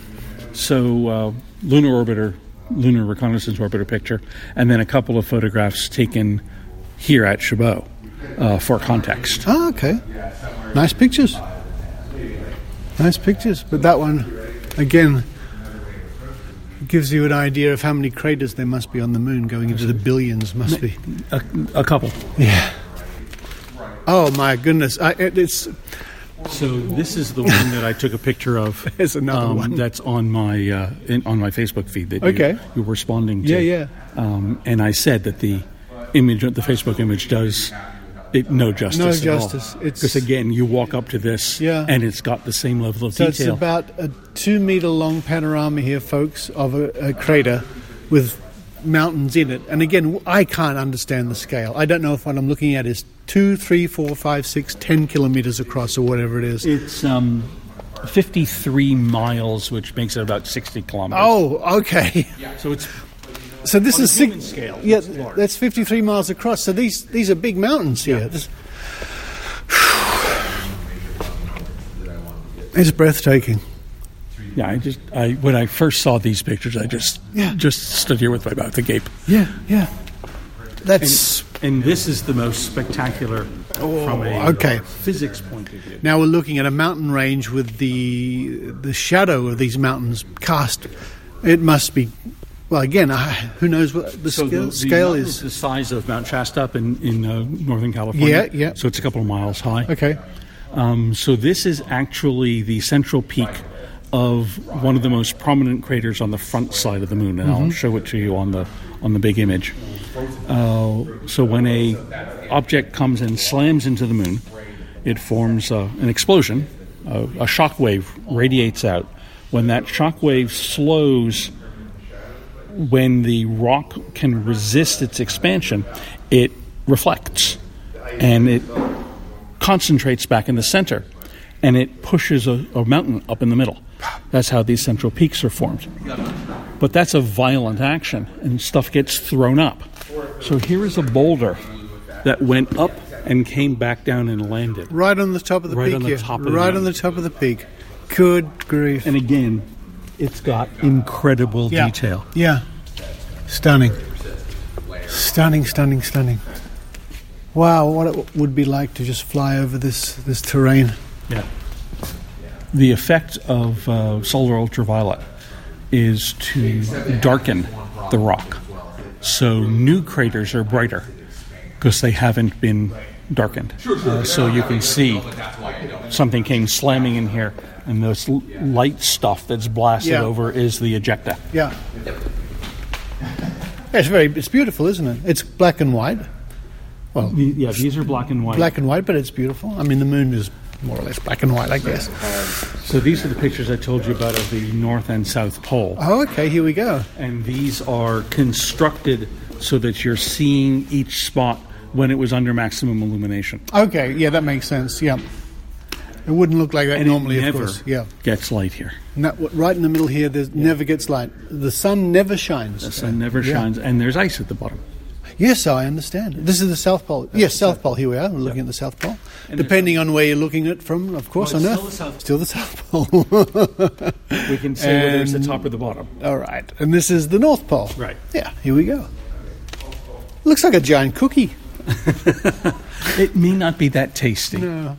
So, lunar reconnaissance orbiter picture, and then a couple of photographs taken here at Chabot for context. Oh, okay. Nice pictures. But that one, again, gives you an idea of how many craters there must be on the moon, going into the billions, must be. A couple. Yeah. Oh, my goodness. So this is the one that I took a picture of. There's another one that's on my Facebook feed that you were responding to. Yeah. And I said that the Facebook image does no justice. No justice. Because again, you walk up to this, and it's got the same level of detail. So it's about a 2-meter long panorama here, folks, of a crater with mountains in it. And again, I can't understand the scale. I don't know if what I'm looking at is 2, 3, 4, 5, 6, 10 kilometers across or whatever it is. It's 53 miles, which makes it about 60 kilometers. Oh, okay. So this is human scale. Yeah, that's 53 miles across. So these are big mountains here. It's breathtaking. Yeah, when I first saw these pictures, I just stood here with my mouth agape. Yeah. That's and this is the most spectacular from a physics point of view. Now we're looking at a mountain range with the shadow of these mountains cast. It must be. Well, again, who knows what the scale is? The size of Mount Shasta up in Northern California. Yeah. So it's a couple of miles high. Okay. So this is actually the central peak of one of the most prominent craters on the front side of the moon, and I'll show it to you on the big image. So when a object comes and slams into the moon, it forms an explosion. A shock wave radiates out. When that shock wave slows, when the rock can resist its expansion, it reflects, and it concentrates back in the center, and it pushes a mountain up in the middle. That's how these central peaks are formed. But that's a violent action, and stuff gets thrown up. So here is a boulder that went up and came back down and landed. Right on the top of the peak here. Right on the top of the peak. Good grief. And again, it's got incredible detail. Yeah. Stunning. Stunning. Wow, what it would be like to just fly over this terrain. Yeah. The effect of solar ultraviolet is to darken the rock. So new craters are brighter because they haven't been darkened. So you can see something came slamming in here, and this light stuff that's blasted over is the ejecta. Yeah. It's beautiful, isn't it? It's black and white. Well, yeah, these are black and white. Black and white, but it's beautiful. I mean, the moon is more or less black and white, I guess. So these are the pictures I told you about of the North and South Pole. Oh, okay, here we go. And these are constructed so that you're seeing each spot when it was under maximum illumination. Okay, yeah, that makes sense, yeah. It wouldn't look like that and normally, it never of course. Yeah. Gets light here. Right in the middle here, never gets light. The sun never shines. The sun never shines, and there's ice at the bottom. Yes, I understand. This is the South Pole. Yes, South Pole. Here we are. We're looking at the South Pole. And depending on where you're looking at from, of course, on Earth. Still the South Pole. We can say whether it's the top or the bottom. All right. And this is the North Pole. Right. Yeah, here we go. Looks like a giant cookie. It may not be that tasty. No.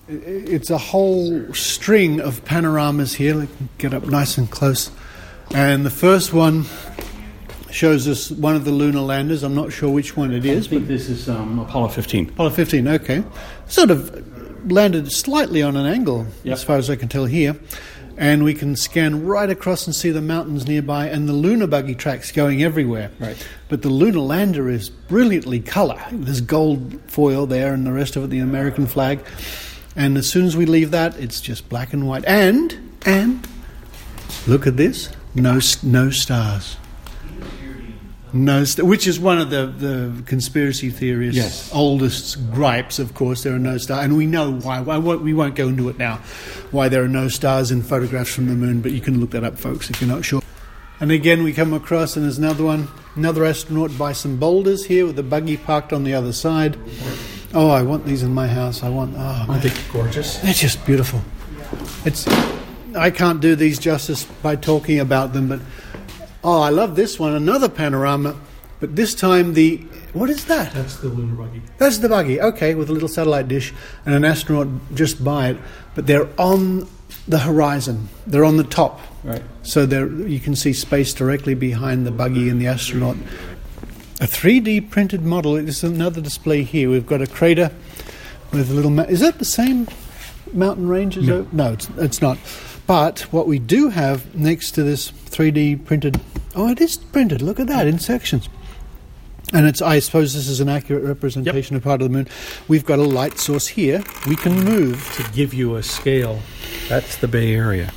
It's a whole string of panoramas here. Let me get up nice and close. And the first one shows us one of the lunar landers. I'm not sure which one it is. I think this is Apollo 15. Apollo 15, okay. Sort of landed slightly on an angle, as far as I can tell here. And we can scan right across and see the mountains nearby and the lunar buggy tracks going everywhere. Right. But the lunar lander is brilliantly coloured. There's gold foil there and the rest of it, the American flag. And as soon as we leave that, it's just black and white. And look at this. No stars. Which is one of the conspiracy theorists' oldest gripes, of course. There are no stars. And we know why. We won't go into it now, why there are no stars in photographs from the moon, but you can look that up, folks, if you're not sure. And again, we come across, and there's another astronaut by some boulders here with the buggy parked on the other side. Oh, I want these in my house. Aren't they gorgeous? They're just beautiful. I can't do these justice by talking about them, but I love this one. Another panorama, but this time what is that? That's the lunar buggy. That's the buggy, okay, with a little satellite dish and an astronaut just by it, but they're on the horizon. They're on the top. Right. So you can see space directly behind the buggy and the astronaut. A 3D printed model. This is another display here. We've got a crater with a little... Is that the same mountain range? No, it's not. But what we do have next to this 3D printed... Oh, it is printed. Look at that, in sections. And I suppose this is an accurate representation of part of the moon. We've got a light source here. We can move... To give you a scale, that's the Bay Area.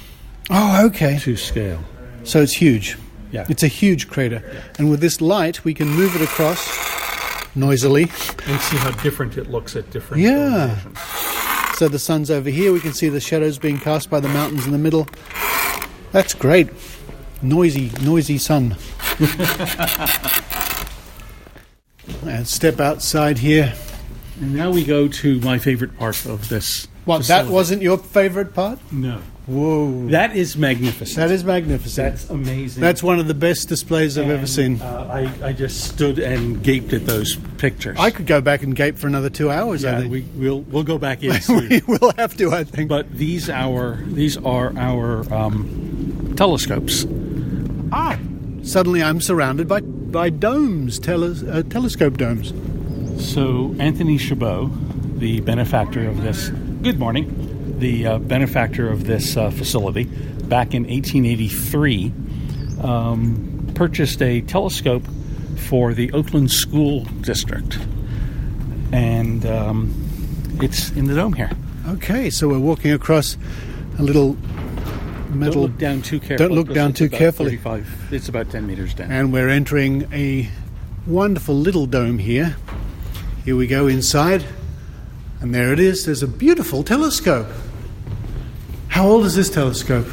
Oh, okay. To scale. So it's huge. Yeah. It's a huge crater. Yeah. And with this light, we can move it across noisily. And see how different it looks at different elevations. So the sun's over here. We can see the shadows being cast by the mountains in the middle. That's great. Noisy sun. And step outside here. And now we go to my favorite part of this. What, that wasn't your favorite part? No. Whoa. That is magnificent. That is magnificent. That's amazing. That's one of the best displays I've ever seen. I just stood and gaped at those pictures. I could go back and gape for another 2 hours, I think. We'll go back in soon. We will have to, I think. But these are our telescopes. Suddenly I'm surrounded by domes, telescope domes. So Anthony Chabot, the benefactor of this... Good morning. The benefactor of this facility, back in 1883, purchased a telescope for the Oakland School District. And it's in the dome here. Okay, so we're walking across a little metal... Don't look down too carefully. Don't look down too carefully. It's about 10 meters down. And we're entering a wonderful little dome here. Here we go inside, and there it is. There's a beautiful telescope. How old is this telescope?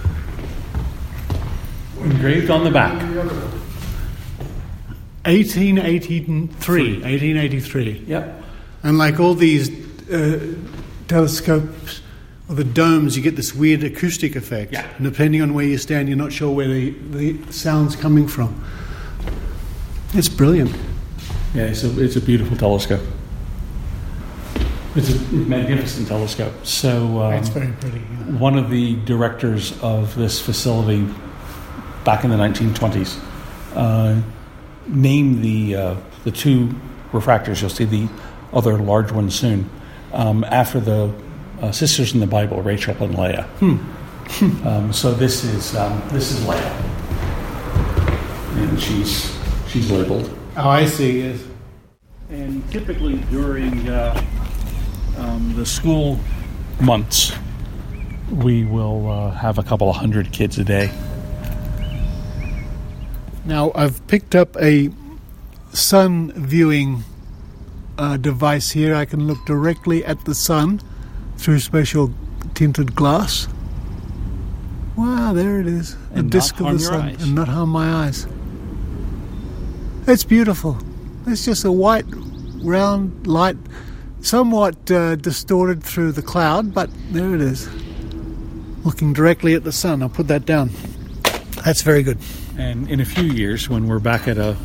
Engraved on the back. 1883. Yep. And like all these telescopes or the domes, you get this weird acoustic effect. Yeah. And depending on where you stand, you're not sure where the sound's coming from. It's brilliant. Yeah, it's a beautiful telescope. It's a magnificent telescope. So It's very pretty. Yeah. one of the directors of this facility back in the 1920s named the two refractors. You'll see the other large one soon, after the sisters in the Bible, Rachel and Leah. So this is Leah, and she's labeled. Oh, I see. Yes. And typically during the school months, we will have a couple of hundred kids a day. Now, I've picked up a sun viewing device here. I can look directly at the sun through special tinted glass. Wow, there it is. The And disk not of the harm your sun. eyes. And not harm my eyes. It's beautiful. It's just a white, round light, somewhat distorted through the cloud, but there it is. Looking directly at the sun. I'll put that down. That's very good. And in a few years, when we're back at a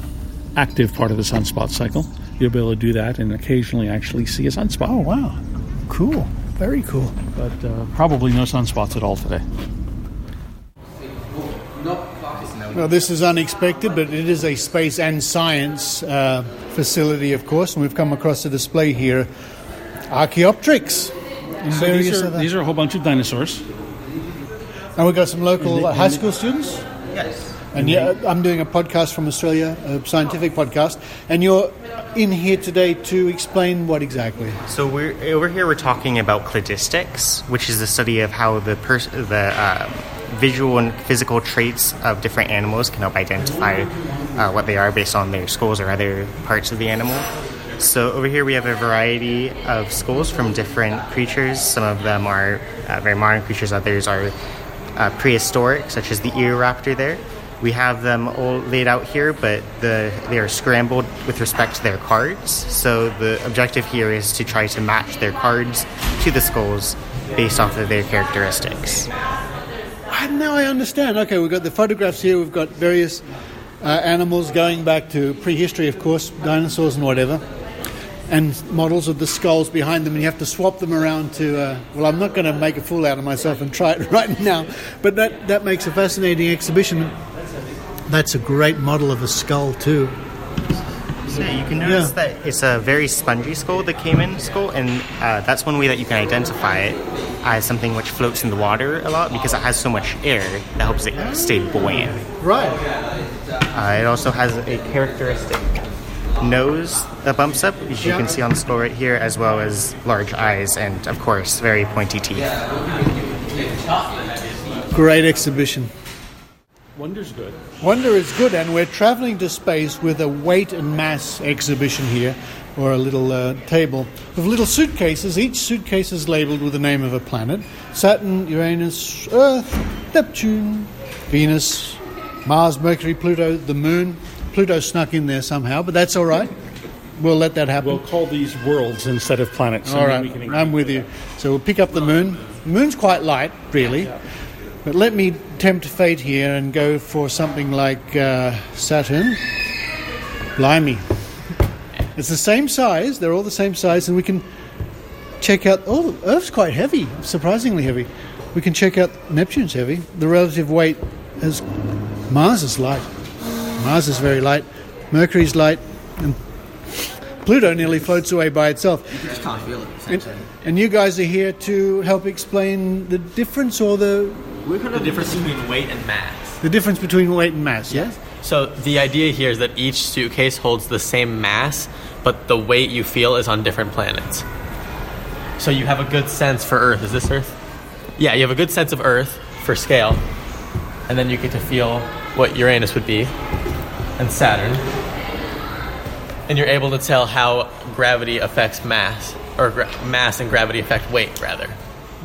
active part of the sunspot cycle, you'll be able to do that and occasionally actually see a sunspot. Oh, wow. Cool. Very cool. But probably no sunspots at all today. Well, this is unexpected, but it is a space and science facility, of course, and we've come across a display here, Archaeopteryx. And So various other. these are a whole bunch of dinosaurs. And we've got some local high school students. Yes. And yeah, I'm doing a podcast from Australia, a scientific podcast, and you're in here today to explain what exactly? So we're talking about cladistics, which is the study of how the visual and physical traits of different animals can help identify what they are based on their skulls or other parts of the animal. So over here we have a variety of skulls from different creatures. Some of them are very modern creatures, others are prehistoric, such as the Eoraptor there. We have them all laid out here, but they are scrambled with respect to their cards. So the objective here is to try to match their cards to the skulls based off of their characteristics. Now I understand. Okay, we've got the photographs here. We've got various animals going back to prehistory, of course, dinosaurs and whatever, and models of the skulls behind them, and you have to swap them around to... well, I'm not going to make a fool out of myself and try it right now, but that makes a fascinating exhibition. That's a great model of a skull, too. So you can notice that it's a very spongy skull, the caiman skull, and that's one way that you can identify it as something which floats in the water a lot because it has so much air that helps it stay buoyant. Right. It also has a characteristic nose that bumps up, as you can see on the skull right here, as well as large eyes and, of course, very pointy teeth. Great exhibition. Wonder's good. Wonder is good, and we're travelling to space with a weight and mass exhibition here, or a little table of little suitcases. Each suitcase is labelled with the name of a planet: Saturn, Uranus, Earth, Neptune, Venus, Mars, Mercury, Pluto, the Moon. Pluto snuck in there somehow, but that's all right. We'll let that happen. We'll call these worlds instead of planets. All right, I'm with you. So we'll pick up the Moon. The Moon's quite light, really. But let me tempt fate here and go for something like Saturn. Blimey. It's the same size. They're all the same size. And we can check out... Oh, Earth's quite heavy, surprisingly heavy. We can check out Neptune's heavy. The relative weight is... Mars is light. Mars is very light. Mercury's light. And Pluto nearly floats away by itself. You just can't feel it, essentially. And you guys are here to help explain the difference or the difference between weight and mass. The difference between weight and mass, yes? So the idea here is that each suitcase holds the same mass, but the weight you feel is on different planets. So you have a good sense for Earth. Is this Earth? Yeah, you have a good sense of Earth for scale, and then you get to feel what Uranus would be, and Saturn. and you're able to tell how gravity affects mass, or mass and gravity affect weight, rather.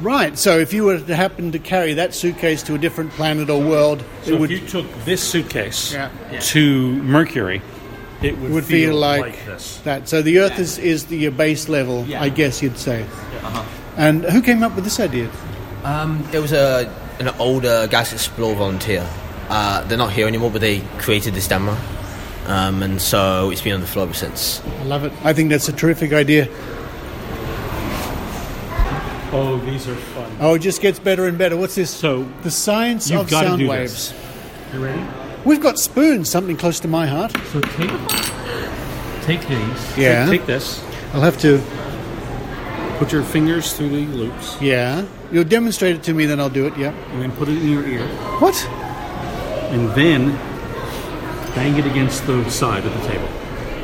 Right, so if you were to happen to carry that suitcase to a different planet or world, So if you took this suitcase to Mercury, it would feel like this. That. So the Earth is the base level, I guess you'd say. And who came up with this idea? There was an older Gas Explorer volunteer. They're not here anymore, but they created this demo. And so it's been on the floor ever since. I love it. I think that's a terrific idea. Oh, these are fun. Oh, it just gets better and better. What's this? So the science you've of got to sound do waves. this. You ready? We've got spoons, something close to my heart. So take these. Yeah. Take this. I'll have to. Put your fingers through the loops. Yeah. You'll demonstrate it to me, then I'll do it, yeah. And then put it in your ear. What? And then bang it against the side of the table.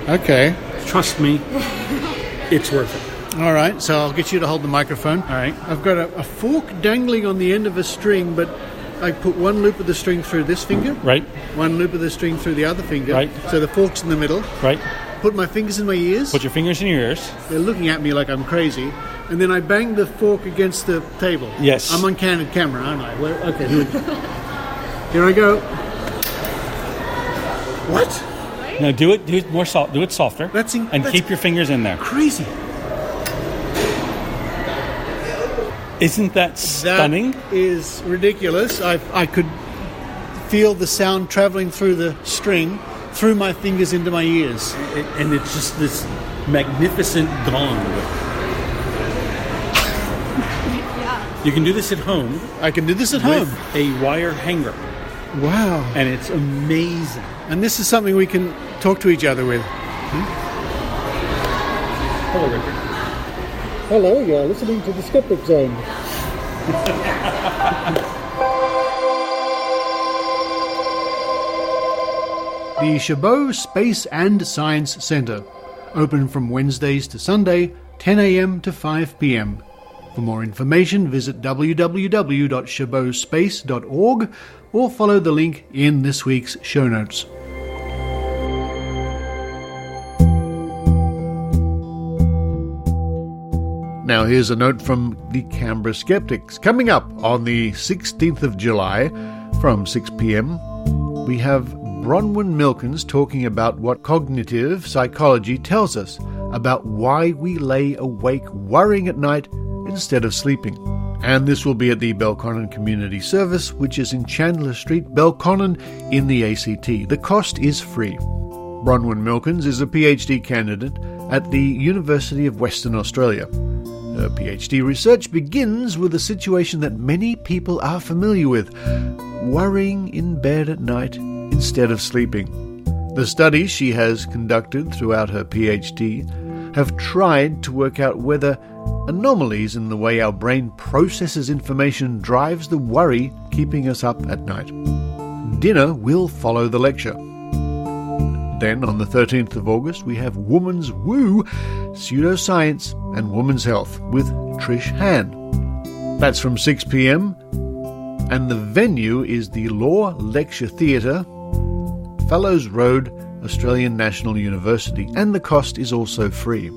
Okay. Trust me, it's worth it. All right, so I'll get you to hold the microphone. All right. I've got a fork dangling on the end of a string, but I put one loop of the string through this finger. Right. One loop of the string through the other finger. Right. So the fork's in the middle. Right. Put my fingers in my ears. Put your fingers in your ears. They're looking at me like I'm crazy. And then I bang the fork against the table. Yes. I'm on candid camera, aren't I? Well, okay, here I go. What? No, do it more soft. Do it softer. That's keep your fingers in there. Crazy. Isn't that stunning? That is ridiculous. I could feel the sound traveling through the string, through my fingers into my ears. And it's just this magnificent gong. You can do this at home. I can do this at home. With a wire hanger. Wow. And it's amazing. And this is something we can talk to each other with. Hello, Richard. Hello, you're listening to the Skeptic Zone. The Chabot Space and Science Centre. Open from Wednesdays to Sunday, 10 a.m. to 5 p.m. For more information, visit www.chabotspace.org or follow the link in this week's show notes. Now here's a note from the Canberra Skeptics. Coming up on the 16th of July from 6 p.m, we have Bronwyn Milkins talking about what cognitive psychology tells us about why we lay awake worrying at night instead of sleeping. And this will be at the Belconnen Community Service, which is in Chandler Street, Belconnen, in the ACT. The cost is free. Bronwyn Milkins is a PhD candidate at the University of Western Australia. Her PhD research begins with a situation that many people are familiar with: worrying in bed at night instead of sleeping. The studies she has conducted throughout her PhD have tried to work out whether anomalies in the way our brain processes information drives the worry keeping us up at night. Dinner will follow the lecture. Then, on the 13th of August, we have Woman's Woo, Pseudoscience and Woman's Health with Trish Han. That's from 6 p.m, and the venue is the Law Lecture Theatre, Fellows Road, Australian National University, and the cost is also free.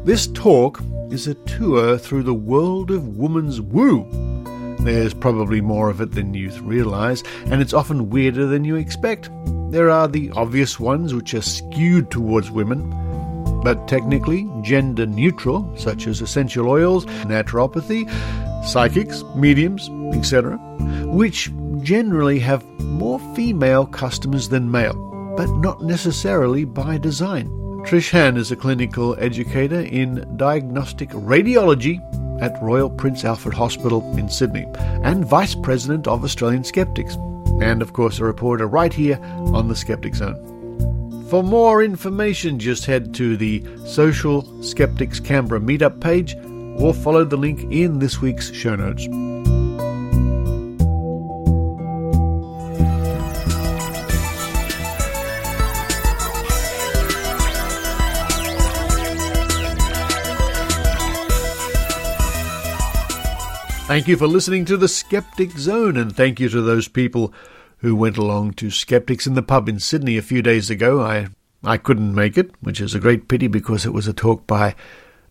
This talk is a tour through the world of woman's woo. There's probably more of it than you realise, and it's often weirder than you expect. There are the obvious ones which are skewed towards women, but technically gender neutral, such as essential oils, naturopathy, psychics, mediums, etc., which generally have more female customers than male, but not necessarily by design. Trish Han is a clinical educator in diagnostic radiology at Royal Prince Alfred Hospital in Sydney, and Vice President of Australian Skeptics, and of course a reporter right here on the Skeptic Zone. For more information, just head to the Social Skeptics Canberra meetup page or follow the link in this week's show notes. Thank you for listening to the Skeptic Zone, and thank you to those people who went along to Skeptics in the Pub in Sydney a few days ago. I I couldn't make it, which is a great pity because it was a talk by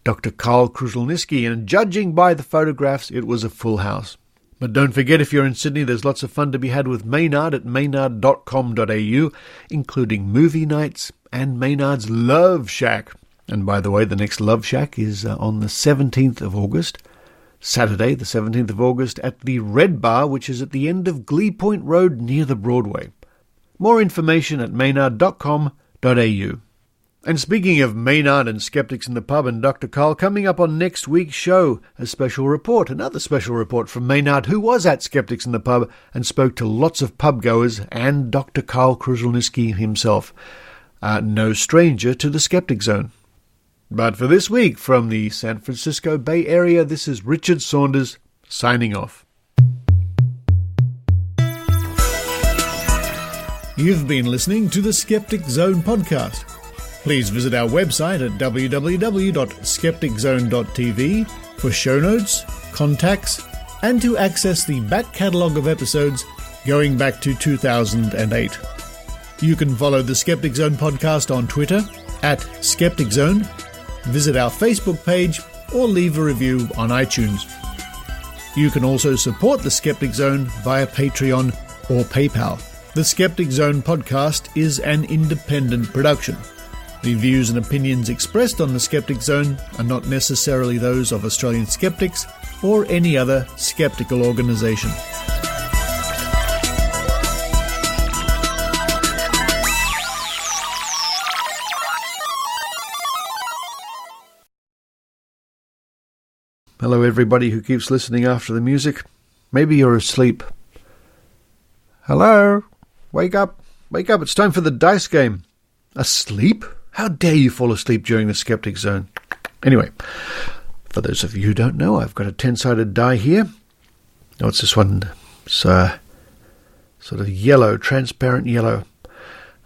Dr. Karl Kruszelnicki, and judging by the photographs, it was a full house. But don't forget, if you're in Sydney, there's lots of fun to be had with Maynard at maynard.com.au, including movie nights and Maynard's Love Shack. And by the way, the next Love Shack is on the 17th of August, Saturday, the 17th of August, at the Red Bar, which is at the end of Glebe Point Road near the Broadway. More information at maynard.com.au. And speaking of Maynard and Skeptics in the Pub and Dr. Karl, coming up on next week's show, another special report from Maynard, who was at Skeptics in the Pub and spoke to lots of pub goers and Dr. Karl Kruszelnicki himself. No stranger to the Skeptic Zone. But for this week, from the San Francisco Bay Area, this is Richard Saunders signing off. You've been listening to the Skeptic Zone podcast. Please visit our website at www.skepticzone.tv for show notes, contacts, and to access the back catalogue of episodes going back to 2008. You can follow the Skeptic Zone podcast on Twitter at Skeptic Zone, visit our Facebook page, or leave a review on iTunes. You can also support the Skeptic Zone via Patreon or PayPal. The Skeptic Zone podcast is an independent production. The views and opinions expressed on the Skeptic Zone are not necessarily those of Australian skeptics or any other skeptical organisation. Hello everybody who keeps listening after the music. Maybe you're asleep. Hello? Wake up. Wake up. It's time for the dice game. Asleep? How dare you fall asleep during the Skeptic Zone? Anyway, for those of you who don't know, I've got a 10-sided die here. Oh, it's this one. It's sort of yellow, transparent yellow.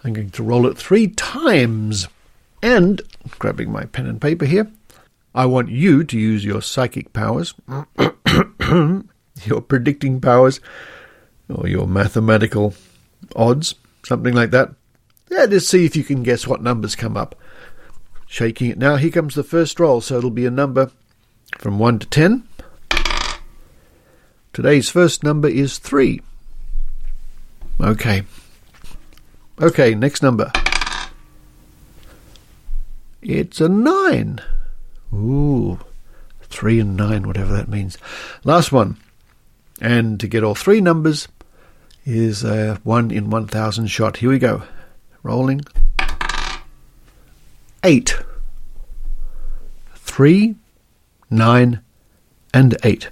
I'm going to roll it 3 times. And, grabbing my pen and paper here, I want you to use your psychic powers, your predicting powers, or your mathematical odds, something like that. Yeah, just see if you can guess what numbers come up. Shaking it now. Here comes the first roll, so it'll be a number from 1 to 10. Today's first number is 3. Okay, next number. It's a 9. Ooh, 3 and 9, whatever that means. Last one. And to get all 3 numbers is a 1 in 1,000 shot. Here we go. Rolling. 8. 3, 9, and 8.